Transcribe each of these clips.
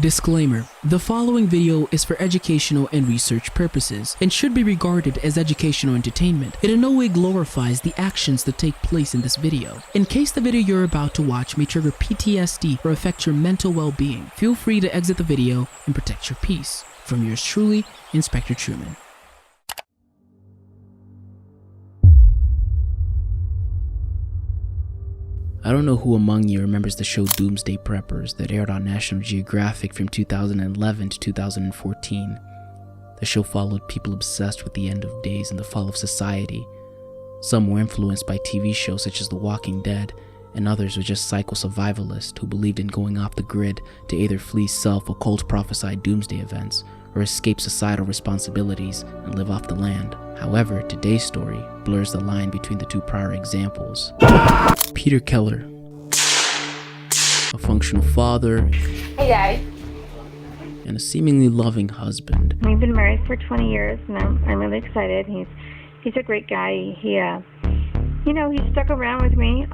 Disclaimer: the following video is for educational and research purposes and should be regarded as educational entertainment. It in no way glorifies the actions that take place in this video. In case the video you're about to watch may trigger PTSD or affect your mental well-being, feel free to exit the video and protect your peace. From yours truly, Inspector Truman. I don't know who among you remembers the show Doomsday Preppers that aired on National Geographic from 2011 to 2014. The show followed people obsessed with the end of days and the fall of society. Some were influenced by TV shows such as The Walking Dead, and others were just psycho-survivalists who believed in going off the grid to either flee self-occult prophesied doomsday events or escape societal responsibilities and live off the land. However, today's story blurs the line between the two prior examples. Peter Keller, a functional father, Hey Dad. and a seemingly loving husband. We've been married for 20 years, and I'm really excited. He's a great guy. He stuck around with me.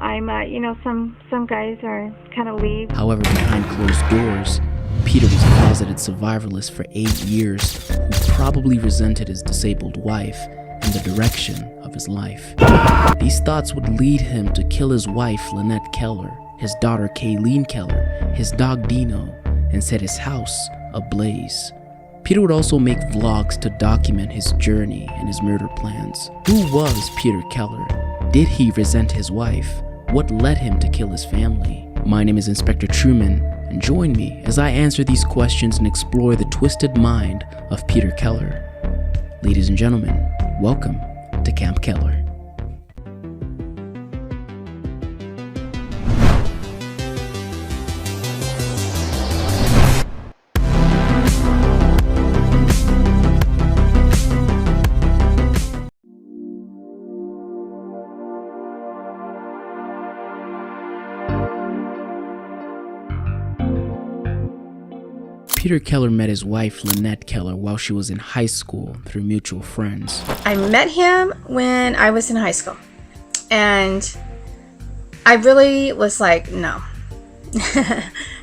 Some guys are kind of leave. However, behind closed doors, Peter was a closeted survivalist for 8 years who probably resented his disabled wife and the direction of his life. These thoughts would lead him to kill his wife, Lynette Keller, his daughter, Kayleen Keller, his dog, Dino, and set his house ablaze. Peter would also make vlogs to document his journey and his murder plans. Who was Peter Keller? Did he resent his wife? What led him to kill his family? My name is Inspector Truman, and join me as I answer these questions and explore the twisted mind of Peter Keller. Ladies and gentlemen, welcome to Camp Keller. Peter Keller met his wife, Lynette Keller, while she was in high school through mutual friends. I met him when I was in high school, and I really was like, no.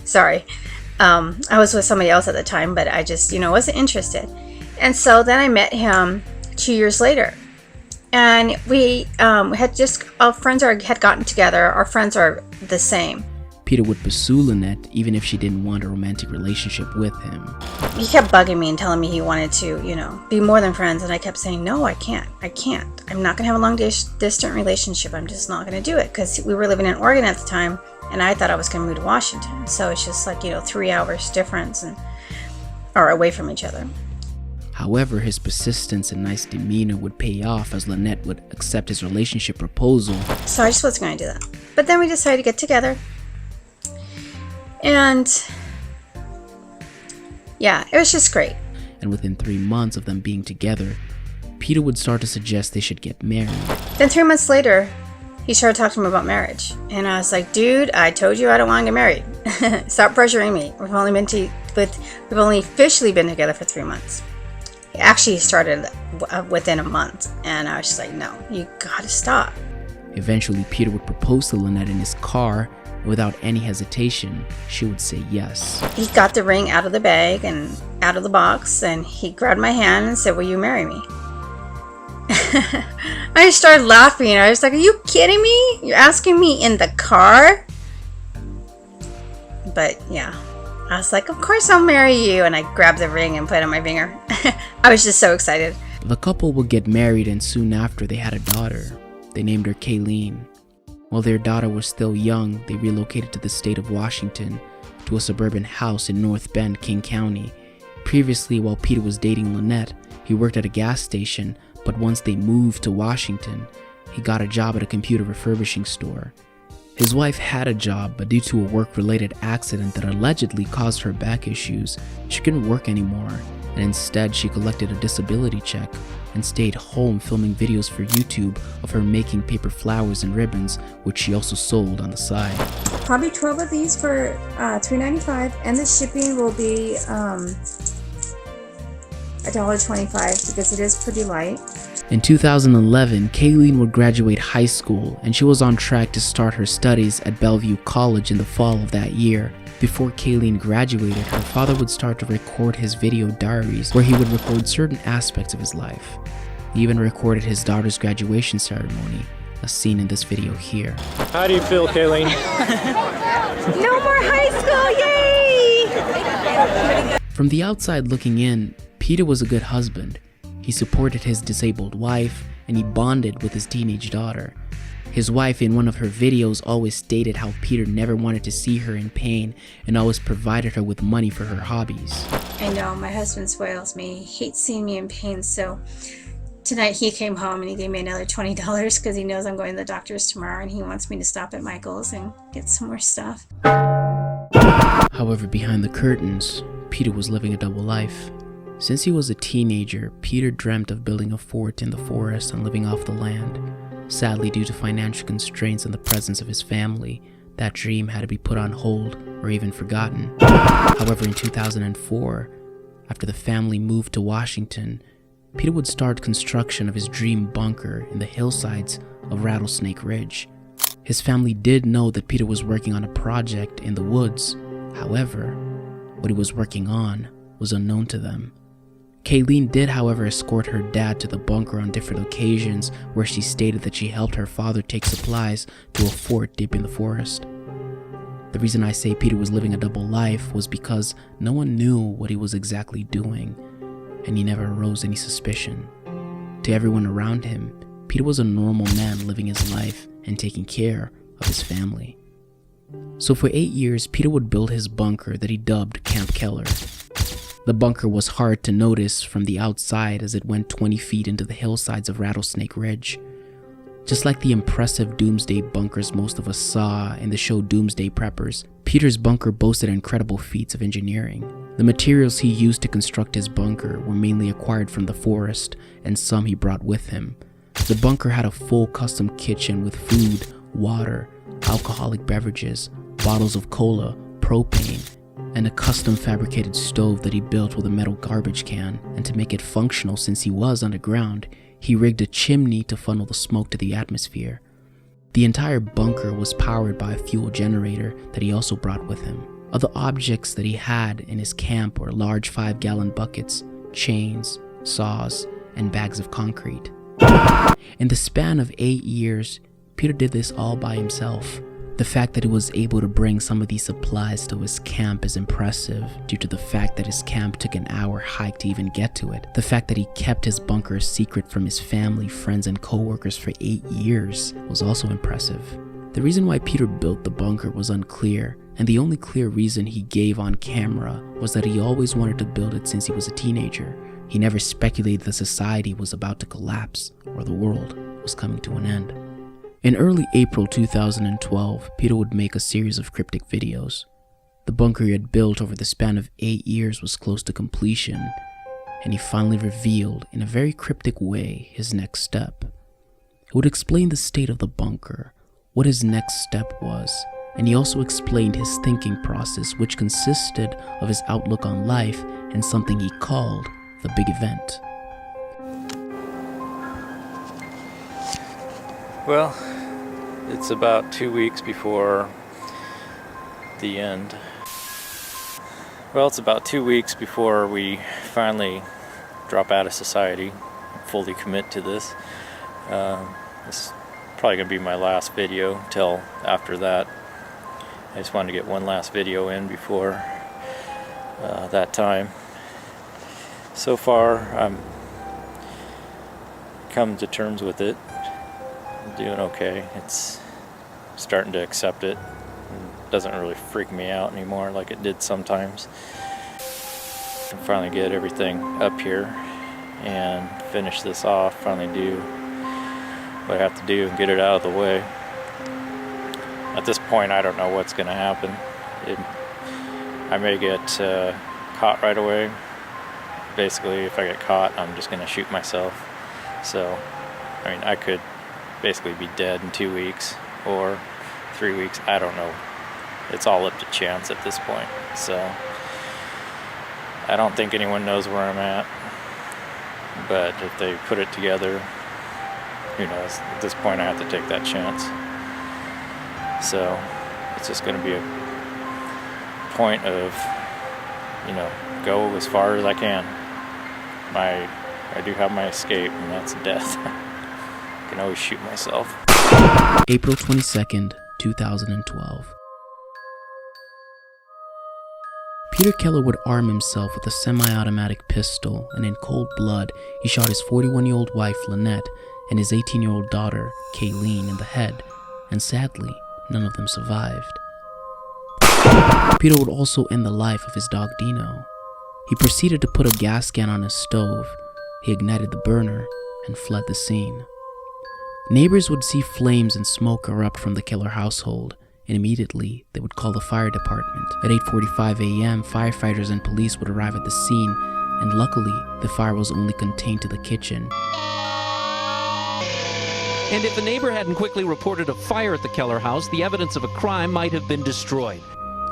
Sorry. I was with somebody else at the time, but I just, wasn't interested. And so then I met him 2 years later. And we had just, our friends had gotten together. Our friends are the same. Peter would pursue Lynette even if she didn't want a romantic relationship with him. He kept bugging me and telling me he wanted to, be more than friends. And I kept saying, no, I can't. I'm not going to have a long distant relationship. I'm just not going to do it, because we were living in Oregon at the time, and I thought I was going to move to Washington. So it's just like, 3 hours difference or away from each other. However, his persistence and nice demeanor would pay off as Lynette would accept his relationship proposal. So I just wasn't going to do that. But then we decided to get together. And yeah, it was just great. And within 3 months of them being together, Peter would start to suggest they should get married. Then 3 months later, he started talking to me about marriage. And I was like, dude, I told you I don't want to get married. Stop pressuring me. We've only officially been together for 3 months. He actually started within a month. And I was just like, no, you gotta stop. Eventually, Peter would propose to Lynette in his car. Without any hesitation, she would say yes. He got the ring out of the bag and out of the box, and he grabbed my hand and said, will you marry me? I started laughing. I was like, are you kidding me? You're asking me in the car? But yeah, I was like, of course I'll marry you. And I grabbed the ring and put it on my finger. I was just so excited. The couple would get married, and soon after they had a daughter. They named her Kayleen. While their daughter was still young, they relocated to the state of Washington to a suburban house in North Bend, King County. Previously, while Peter was dating Lynette, he worked at a gas station, but once they moved to Washington, he got a job at a computer refurbishing store. His wife had a job, but due to a work-related accident that allegedly caused her back issues, she couldn't work anymore, and instead she collected a disability check and stayed home filming videos for YouTube of her making paper flowers and ribbons, which she also sold on the side. Probably 12 of these for $3.95, and the shipping will be $1.25 because it is pretty light. In 2011, Kayleen would graduate high school, and she was on track to start her studies at Bellevue College in the fall of that year. Before Kayleen graduated, her father would start to record his video diaries where he would record certain aspects of his life. He even recorded his daughter's graduation ceremony, as seen in this video here. How do you feel, Kayleen? No more high school, yay! From the outside looking in, Peter was a good husband. He supported his disabled wife, and he bonded with his teenage daughter. His wife in one of her videos always stated how Peter never wanted to see her in pain and always provided her with money for her hobbies. I know, my husband spoils me. He hates seeing me in pain, so tonight he came home and he gave me another $20 because he knows I'm going to the doctor's tomorrow and he wants me to stop at Michael's and get some more stuff. However, behind the curtains, Peter was living a double life. Since he was a teenager, Peter dreamt of building a fort in the forest and living off the land. Sadly, due to financial constraints and the presence of his family, that dream had to be put on hold or even forgotten. However, in 2004, after the family moved to Washington, Peter would start construction of his dream bunker in the hillsides of Rattlesnake Ridge. His family did know that Peter was working on a project in the woods. However, what he was working on was unknown to them. Kayleen did, however, escort her dad to the bunker on different occasions where she stated that she helped her father take supplies to a fort deep in the forest. The reason I say Peter was living a double life was because no one knew what he was exactly doing, and he never aroused any suspicion. To everyone around him, Peter was a normal man living his life and taking care of his family. So for 8 years, Peter would build his bunker that he dubbed Camp Keller. The bunker was hard to notice from the outside as it went 20 feet into the hillsides of Rattlesnake Ridge. Just like the impressive doomsday bunkers most of us saw in the show Doomsday Preppers, Peter's bunker boasted incredible feats of engineering. The materials he used to construct his bunker were mainly acquired from the forest, and some he brought with him. The bunker had a full custom kitchen with food, water, alcoholic beverages, bottles of cola, propane, and a custom fabricated stove that he built with a metal garbage can. And to make it functional, since he was underground, he rigged a chimney to funnel the smoke to the atmosphere. The entire bunker was powered by a fuel generator that he also brought with him. Other objects that he had in his camp were large 5-gallon buckets, chains, saws, and bags of concrete. In the span of 8 years, Peter did this all by himself. The fact that he was able to bring some of these supplies to his camp is impressive due to the fact that his camp took an hour hike to even get to it. The fact that he kept his bunker a secret from his family, friends, and co-workers for 8 years was also impressive. The reason why Peter built the bunker was unclear, and the only clear reason he gave on camera was that he always wanted to build it since he was a teenager. He never speculated that society was about to collapse or the world was coming to an end. In early April 2012, Peter would make a series of cryptic videos. The bunker he had built over the span of 8 years was close to completion, and he finally revealed in a very cryptic way his next step. He would explain the state of the bunker, what his next step was, and he also explained his thinking process, which consisted of his outlook on life and something he called the big event. Well, it's about 2 weeks before the end. Well, it's about 2 weeks before we finally drop out of society, fully commit to this. This is probably going to be my last video till after that. I just wanted to get one last video in before that time. So far, I'm come to terms with it. I'm doing okay. It's starting to accept it. It doesn't really freak me out anymore like it did sometimes. I can finally get everything up here and finish this off, finally do what I have to do and get it out of the way. At this point, I don't know what's going to happen. I may get caught right away. Basically, if I get caught, I'm just going to shoot myself. So, I mean, I could basically be dead in 2 weeks or 3 weeks. I don't know. It's all up to chance at this point. So, I don't think anyone knows where I'm at. But if they put it together, who knows? At this point, I have to take that chance. So, it's just going to be a point of, go as far as I can. I do have my escape, and that's death. I can always shoot myself. April 22nd, 2012. Peter Keller would arm himself with a semi-automatic pistol, and in cold blood, he shot his 41-year-old wife, Lynette, and his 18-year-old daughter, Kayleen, in the head, and sadly, none of them survived. Peter would also end the life of his dog, Dino. He proceeded to put a gas can on his stove. He ignited the burner and fled the scene. Neighbors would see flames and smoke erupt from the Keller household, and immediately they would call the fire department. At 8:45 a.m., firefighters and police would arrive at the scene, and luckily, the fire was only contained to the kitchen. And if the neighbor hadn't quickly reported a fire at the Keller house, the evidence of a crime might have been destroyed.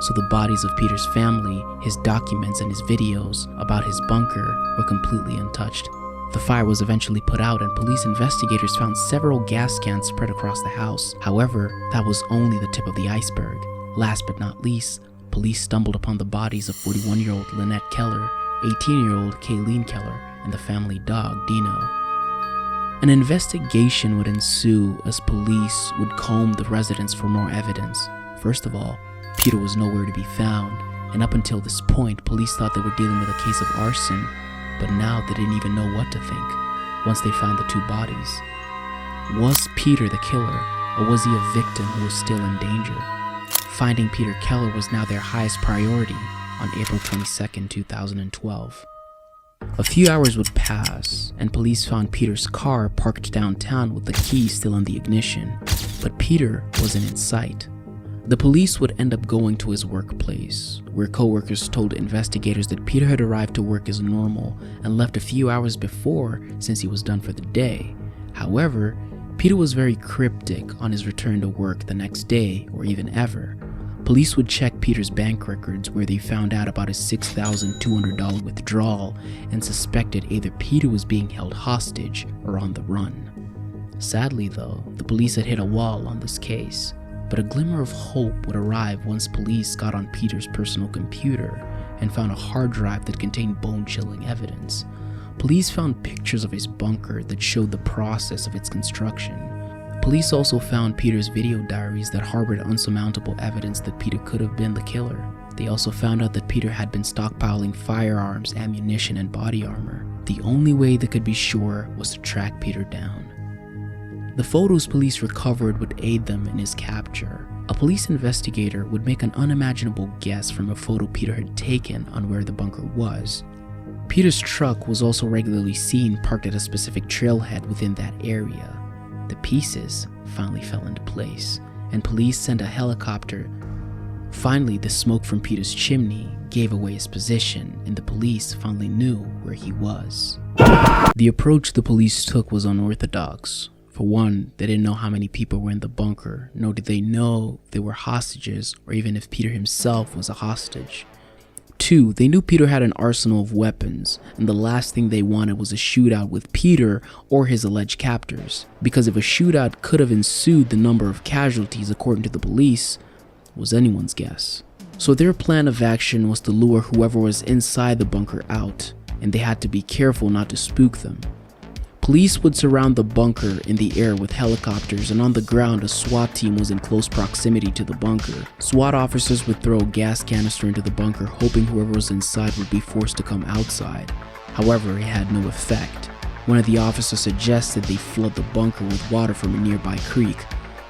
So the bodies of Peter's family, his documents, and his videos about his bunker were completely untouched. The fire was eventually put out, and police investigators found several gas cans spread across the house. However, that was only the tip of the iceberg. Last but not least, police stumbled upon the bodies of 41-year-old Lynette Keller, 18-year-old Kayleen Keller, and the family dog, Dino. An investigation would ensue as police would comb the residence for more evidence. First of all, Peter was nowhere to be found, and up until this point, police thought they were dealing with a case of arson, but now they didn't even know what to think once they found the two bodies. Was Peter the killer, or was he a victim who was still in danger? Finding Peter Keller was now their highest priority on April 22nd, 2012. A few hours would pass, and police found Peter's car parked downtown with the key still in the ignition, but Peter wasn't in sight. The police would end up going to his workplace, where co-workers told investigators that Peter had arrived to work as normal and left a few hours before since he was done for the day. However, Peter was very cryptic on his return to work the next day or even ever. Police would check Peter's bank records, where they found out about his $6,200 withdrawal and suspected either Peter was being held hostage or on the run. Sadly though, the police had hit a wall on this case. But a glimmer of hope would arrive once police got on Peter's personal computer and found a hard drive that contained bone-chilling evidence. Police found pictures of his bunker that showed the process of its construction. Police also found Peter's video diaries that harbored unsurmountable evidence that Peter could have been the killer. They also found out that Peter had been stockpiling firearms, ammunition, and body armor. The only way they could be sure was to track Peter down. The photos police recovered would aid them in his capture. A police investigator would make an unimaginable guess from a photo Peter had taken on where the bunker was. Peter's truck was also regularly seen parked at a specific trailhead within that area. The pieces finally fell into place, and police sent a helicopter. Finally, the smoke from Peter's chimney gave away his position, and the police finally knew where he was. The approach the police took was unorthodox. For one, they didn't know how many people were in the bunker, nor did they know if they were hostages or even if Peter himself was a hostage. Two, they knew Peter had an arsenal of weapons, and the last thing they wanted was a shootout with Peter or his alleged captors, because if a shootout could have ensued, the number of casualties, according to the police, was anyone's guess. So their plan of action was to lure whoever was inside the bunker out, and they had to be careful not to spook them. Police would surround the bunker in the air with helicopters, and on the ground a SWAT team was in close proximity to the bunker. SWAT officers would throw a gas canister into the bunker, hoping whoever was inside would be forced to come outside. However, it had no effect. One of the officers suggested they flood the bunker with water from a nearby creek.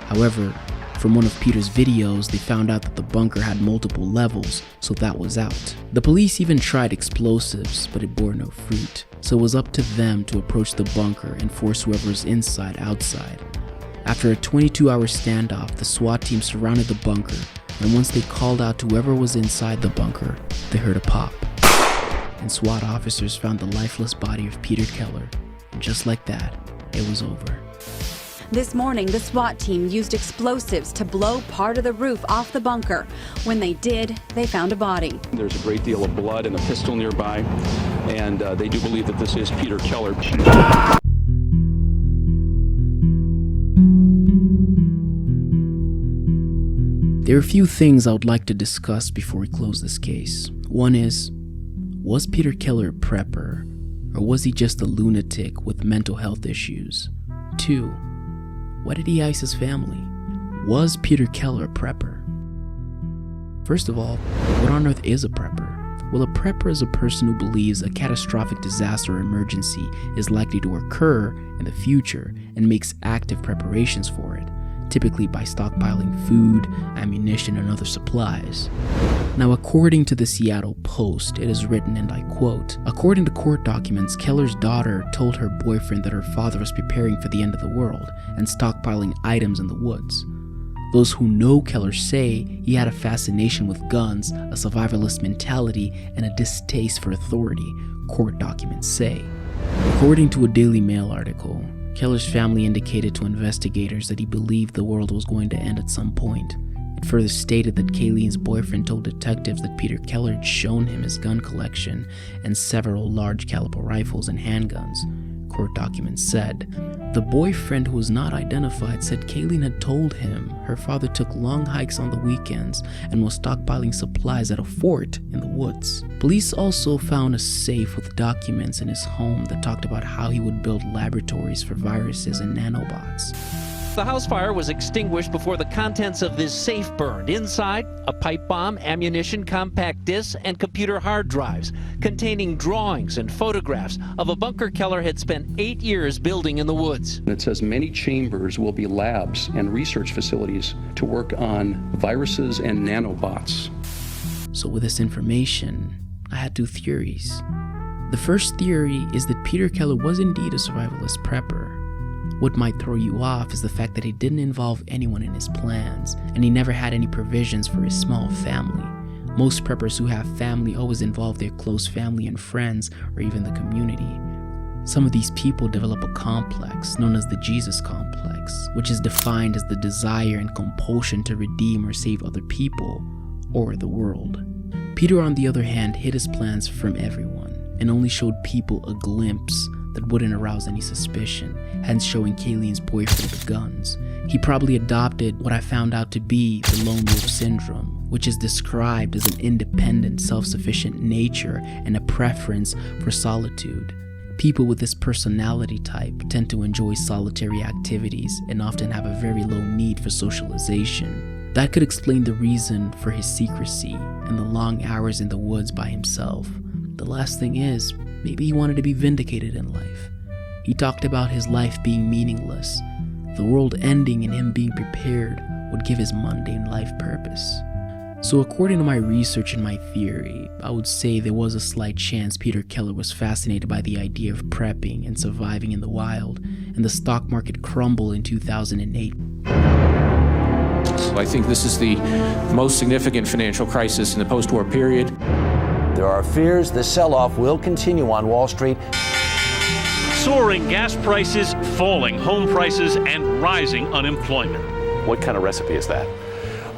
However, from one of Peter's videos, they found out that the bunker had multiple levels, so that was out. The police even tried explosives, but it bore no fruit. So it was up to them to approach the bunker and force whoever was inside outside. After a 22-hour standoff, the SWAT team surrounded the bunker, and once they called out to whoever was inside the bunker, they heard a pop. And SWAT officers found the lifeless body of Peter Keller, and just like that, it was over. This morning, the SWAT team used explosives to blow part of the roof off the bunker. When they did, they found a body. There's a great deal of blood and a pistol nearby, and they do believe that this is Peter Keller. There are a few things I would like to discuss before we close this case. One is, was Peter Keller a prepper, or was he just a lunatic with mental health issues? 2, why did he ice his family? Was Peter Keller a prepper? First of all, what on earth is a prepper? Well, a prepper is a person who believes a catastrophic disaster or emergency is likely to occur in the future and makes active preparations for it, typically by stockpiling food, ammunition, and other supplies. Now, according to the Seattle Post, it is written, and I quote, "According to court documents, Keller's daughter told her boyfriend that her father was preparing for the end of the world and stockpiling items in the woods. Those who know Keller say he had a fascination with guns, a survivalist mentality, and a distaste for authority," court documents say. According to a Daily Mail article, Keller's family indicated to investigators that he believed the world was going to end at some point. It further stated that Kayleen's boyfriend told detectives that Peter Keller had shown him his gun collection and several large caliber rifles and handguns. Court documents said, the boyfriend, who was not identified, said Kayleen had told him her father took long hikes on the weekends and was stockpiling supplies at a fort in the woods. Police also found a safe with documents in his home that talked about how he would build laboratories for viruses and nanobots. The house fire was extinguished before the contents of this safe burned. Inside, a pipe bomb, ammunition, compact discs, and computer hard drives containing drawings and photographs of a bunker Keller had spent 8 years building in the woods. It says many chambers will be labs and research facilities to work on viruses and nanobots. So with this information, I had 2 theories. The first theory is that Peter Keller was indeed a survivalist prepper. What might throw you off is the fact that he didn't involve anyone in his plans, and he never had any provisions for his small family. Most preppers who have family always involve their close family and friends, or even the community. Some of these people develop a complex known as the Jesus complex, which is defined as the desire and compulsion to redeem or save other people, or the world. Peter, on the other hand, hid his plans from everyone, and only showed people a glimpse that wouldn't arouse any suspicion, hence showing Kayleen's boyfriend the guns. He probably adopted what I found out to be the lone wolf syndrome, which is described as an independent, self-sufficient nature and a preference for solitude. People with this personality type tend to enjoy solitary activities and often have a very low need for socialization. That could explain the reason for his secrecy and the long hours in the woods by himself. The last thing is, maybe he wanted to be vindicated in life. He talked about his life being meaningless. The world ending and him being prepared would give his mundane life purpose. So according to my research and my theory, I would say there was a slight chance Peter Keller was fascinated by the idea of prepping and surviving in the wild, and the stock market crumbled in 2008. I think this is the most significant financial crisis in the post-war period. There are fears the sell-off will continue on Wall Street. Soaring gas prices, falling home prices, and rising unemployment. What kind of recipe is that?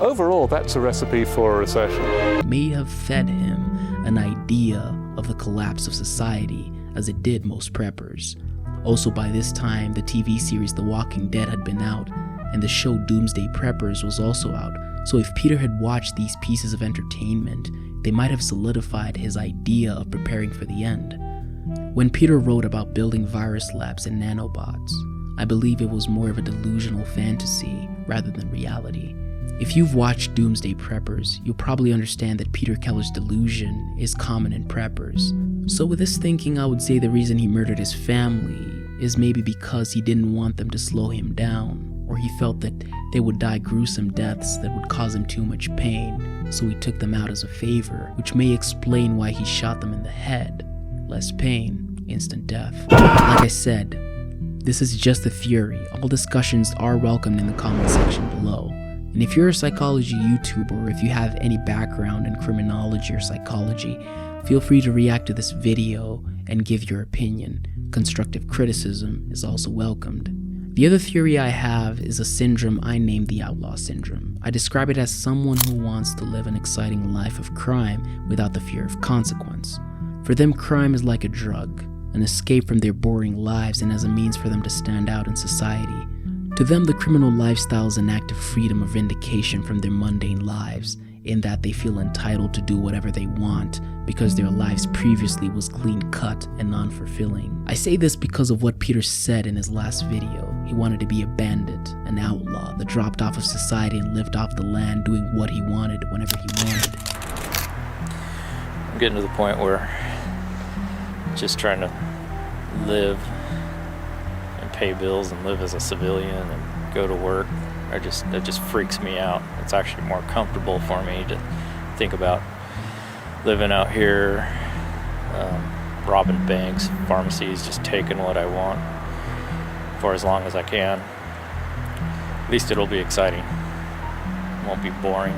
Overall, that's a recipe for a recession. It may have fed him an idea of the collapse of society, as it did most preppers. Also, by this time, the TV series The Walking Dead had been out, and the show Doomsday Preppers was also out. So if Peter had watched these pieces of entertainment, they might have solidified his idea of preparing for the end. When Peter wrote about building virus labs and nanobots, I believe it was more of a delusional fantasy rather than reality. If you've watched Doomsday Preppers, you'll probably understand that Peter Keller's delusion is common in preppers. So with this thinking, I would say the reason he murdered his family is maybe because he didn't want them to slow him down, or he felt that they would die gruesome deaths that would cause him too much pain, so he took them out as a favor, which may explain why he shot them in the head. Less pain, instant death. Like I said, this is just a theory. All discussions are welcomed in the comment section below. And if you're a psychology YouTuber, or if you have any background in criminology or psychology, feel free to react to this video and give your opinion. Constructive criticism is also welcomed. The other theory I have is a syndrome I named the outlaw syndrome. I describe it as someone who wants to live an exciting life of crime without the fear of consequence. For them, crime is like a drug, an escape from their boring lives and as a means for them to stand out in society. To them, the criminal lifestyle is an act of freedom or vindication from their mundane lives, in that they feel entitled to do whatever they want because their lives previously was clean-cut and non-fulfilling. I say this because of what Peter said in his last video. He wanted to be a bandit, an outlaw that dropped off of society and lived off the land doing what he wanted whenever he wanted. I'm getting to the point where I'm just trying to live and pay bills and live as a civilian and go to work. It just freaks me out. It's actually more comfortable for me to think about living out here, robbing banks, pharmacies, just taking what I want for as long as I can. At least it'll be exciting. It won't be boring.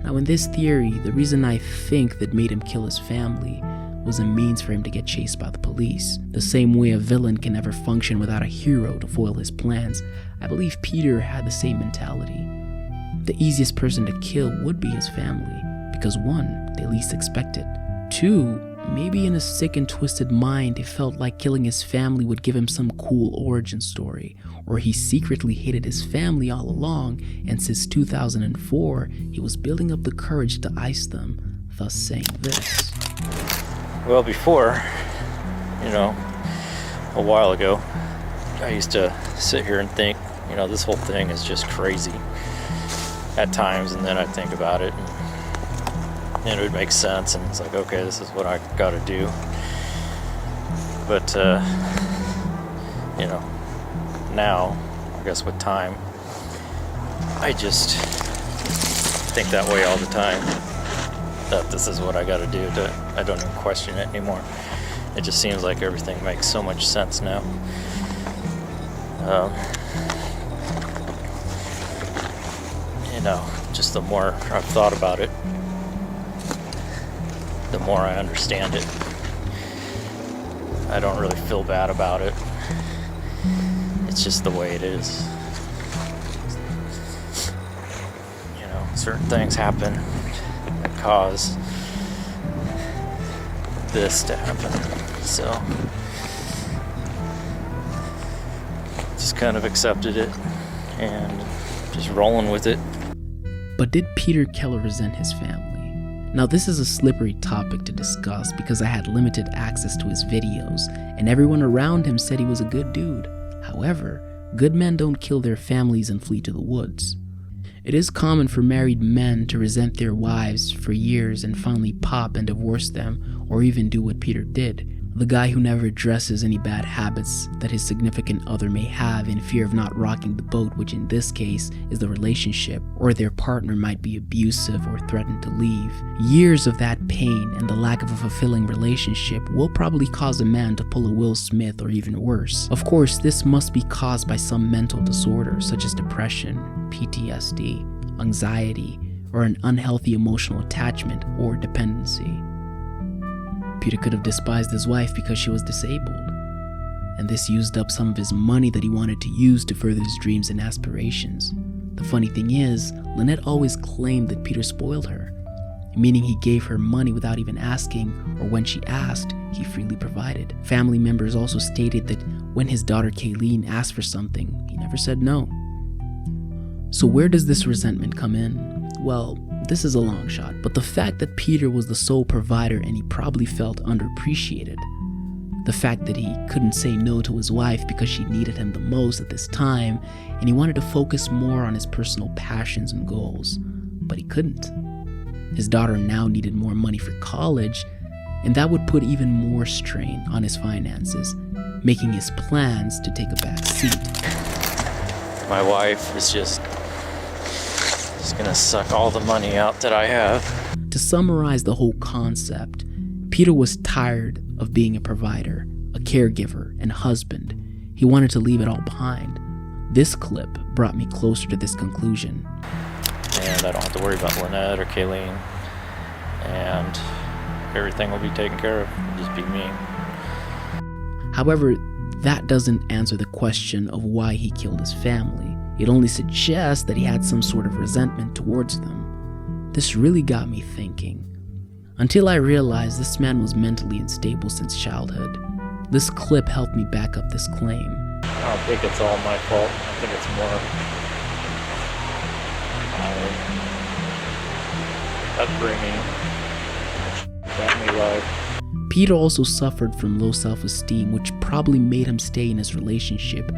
Now, in this theory, the reason I think that made him kill his family was a means for him to get chased by the police. The same way a villain can never function without a hero to foil his plans, I believe Peter had the same mentality. The easiest person to kill would be his family, because 1, they least expect it. 2, maybe in his sick and twisted mind, he felt like killing his family would give him some cool origin story, or he secretly hated his family all along, and since 2004, he was building up the courage to ice them, thus saying this. Well, before, a while ago, I used to sit here and think, this whole thing is just crazy at times, and then I'd think about it, and it would make sense, and it's like, okay, this is what I gotta do. But, now, I guess with time, I just think that way all the time, that this is what I gotta do. I don't even question it anymore. It just seems like everything makes so much sense now. Just the more I've thought about it, the more I understand it. I don't really feel bad about it. It's just the way it is. Certain things happen that cause this to happen. So, just kind of accepted it and just rolling with it. But did Peter Keller resent his family? Now, this is a slippery topic to discuss because I had limited access to his videos, and everyone around him said he was a good dude. However, good men don't kill their families and flee to the woods. It is common for married men to resent their wives for years and finally pop and divorce them, or even do what Peter did. The guy who never addresses any bad habits that his significant other may have in fear of not rocking the boat, which in this case is the relationship, or their partner might be abusive or threaten to leave. Years of that pain and the lack of a fulfilling relationship will probably cause a man to pull a Will Smith or even worse. Of course, this must be caused by some mental disorder such as depression, PTSD, anxiety, or an unhealthy emotional attachment or dependency. Peter could have despised his wife because she was disabled, and this used up some of his money that he wanted to use to further his dreams and aspirations. The funny thing is, Lynette always claimed that Peter spoiled her, meaning he gave her money without even asking, or when she asked, he freely provided. Family members also stated that when his daughter Kayleen asked for something, he never said no. So where does this resentment come in? Well, this is a long shot, but the fact that Peter was the sole provider and he probably felt underappreciated, the fact that he couldn't say no to his wife because she needed him the most at this time, and he wanted to focus more on his personal passions and goals, but he couldn't. His daughter now needed more money for college, and that would put even more strain on his finances, making his plans to take a back seat. My wife is just gonna suck all the money out that I have. To summarize the whole concept, Peter was tired of being a provider, a caregiver, and husband. He wanted to leave it all behind. This clip brought me closer to this conclusion. And I don't have to worry about Lynette or Kayleen, and everything will be taken care of. It'll just be me. However, that doesn't answer the question of why he killed his family. It only suggests that he had some sort of resentment towards them. This really got me thinking, until I realized this man was mentally unstable since childhood. This clip helped me back up this claim. I don't think it's all my fault. I think it's more my upbringing, family life. Peter also suffered from low self-esteem, which probably made him stay in his relationship,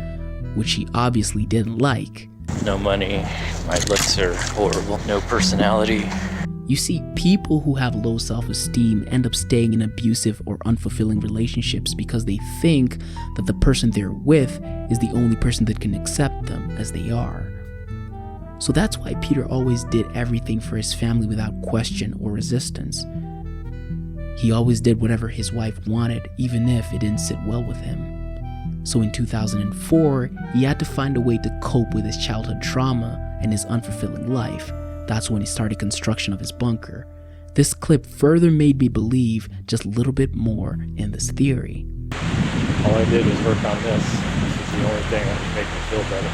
which he obviously didn't like. No money, my looks are horrible, no personality. You see, people who have low self-esteem end up staying in abusive or unfulfilling relationships because they think that the person they're with is the only person that can accept them as they are. So that's why Peter always did everything for his family without question or resistance. He always did whatever his wife wanted, even if it didn't sit well with him. So in 2004, he had to find a way to cope with his childhood trauma and his unfulfilling life. That's when he started construction of his bunker. This clip further made me believe just a little bit more in this theory. All I did was work on this. This is the only thing that would make me feel better.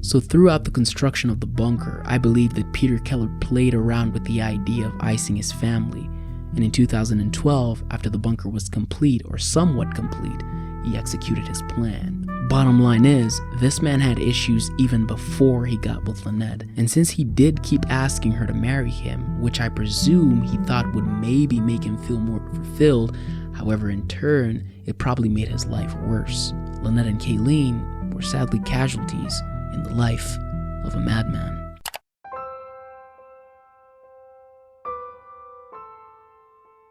So throughout the construction of the bunker, I believe that Peter Keller played around with the idea of icing his family. And in 2012, after the bunker was complete or somewhat complete, he executed his plan. Bottom line is, this man had issues even before he got with Lynette. And since he did keep asking her to marry him, which I presume he thought would maybe make him feel more fulfilled, however in turn, it probably made his life worse. Lynette and Kayleen were sadly casualties in the life of a madman.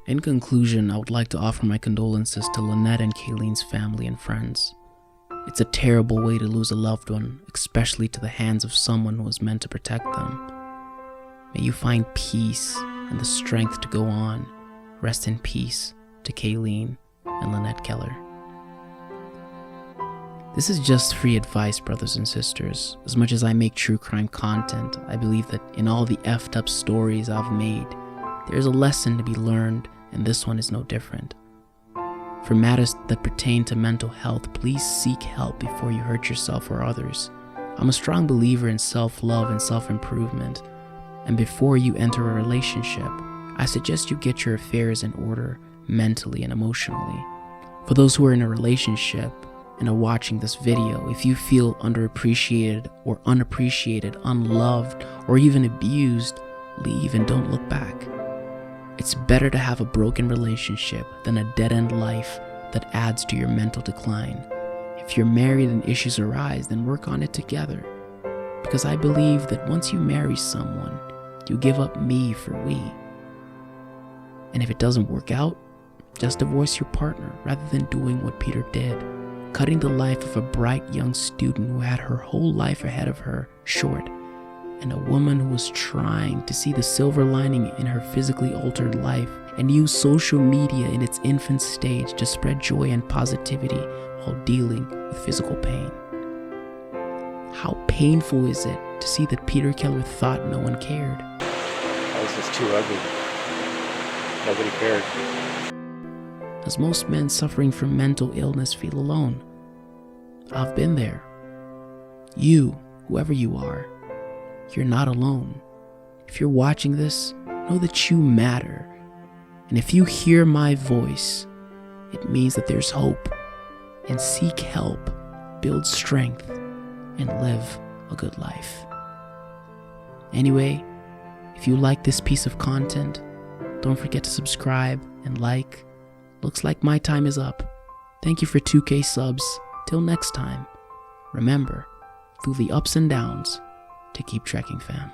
In conclusion, I would like to offer my condolences to Lynette and Kayleen's family and friends. It's a terrible way to lose a loved one, especially to the hands of someone who was meant to protect them. May you find peace and the strength to go on. Rest in peace to Kayleen and Lynette Keller. This is just free advice, brothers and sisters. As much as I make true crime content, I believe that in all the effed up stories I've made, there's a lesson to be learned, and this one is no different. For matters that pertain to mental health, please seek help before you hurt yourself or others. I'm a strong believer in self-love and self-improvement, and before you enter a relationship, I suggest you get your affairs in order mentally and emotionally. For those who are in a relationship and are watching this video, if you feel underappreciated or unappreciated, unloved, or even abused, leave and don't look back. It's better to have a broken relationship than a dead-end life that adds to your mental decline. If you're married and issues arise, then work on it together. Because I believe that once you marry someone, you give up me for we. And if it doesn't work out, just divorce your partner rather than doing what Peter did, cutting the life of a bright young student who had her whole life ahead of her short, and a woman who was trying to see the silver lining in her physically altered life and use social media in its infant stage to spread joy and positivity while dealing with physical pain. How painful is it to see that Peter Keller thought no one cared? I was just too ugly. Nobody cared. As most men suffering from mental illness feel alone. I've been there. You, whoever you are, you're not alone. If you're watching this, know that you matter. And if you hear my voice, it means that there's hope. And seek help, build strength, and live a good life. Anyway, if you like this piece of content, don't forget to subscribe and like. Looks like my time is up. Thank you for 2K subs. Till next time, remember, through the ups and downs, to keep trekking, fam.